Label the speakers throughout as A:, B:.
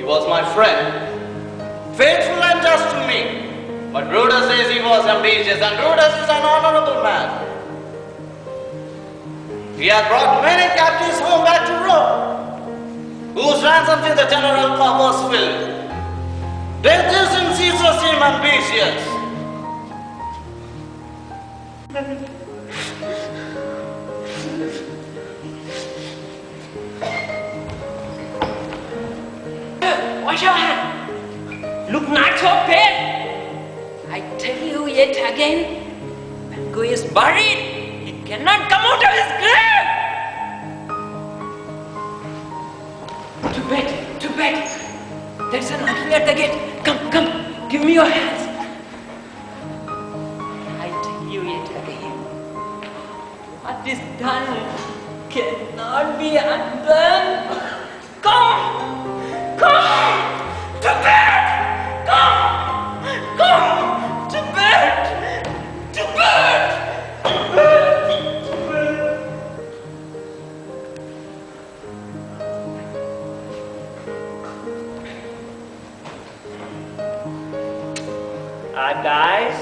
A: was my friend, faithful and just to me. But Brutus says he was ambitious, and Brutus is an honorable man. He has brought many captives home back to Rome, whose ransoms in the general coffers filled. Death is in Caesar seem ambitious.
B: Wash your hand. Look not so pale. I tell you yet again, Banco is buried. He cannot come out of his grave. To bed, to bed. There's a knocking at the gate. Come, come, give me your hands. I tell you yet again, what is done cannot be undone. Come, come to bed. Come, come to bed, to bed, to bed, to bed. Guys,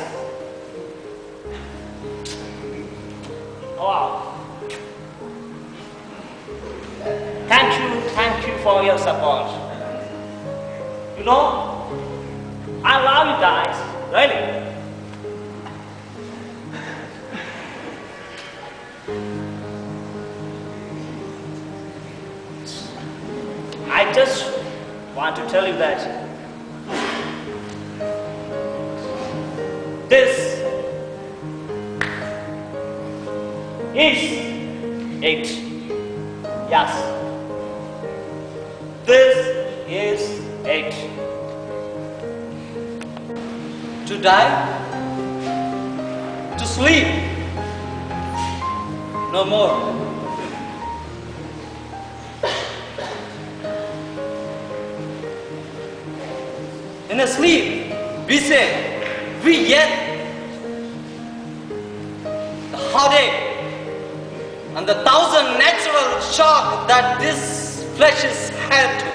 B: wow, thank you for your support. You know, I love you guys, really. I just want to tell you that this is it. Yes. This is it. To die? To sleep? No more. In a sleep, we say, we yet the heartache and the thousand natural shock that this flesh is held to.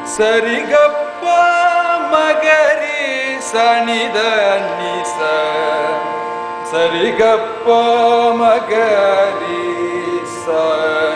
C: Sarigappa magari sanida nisa. Sarigappa magari sa.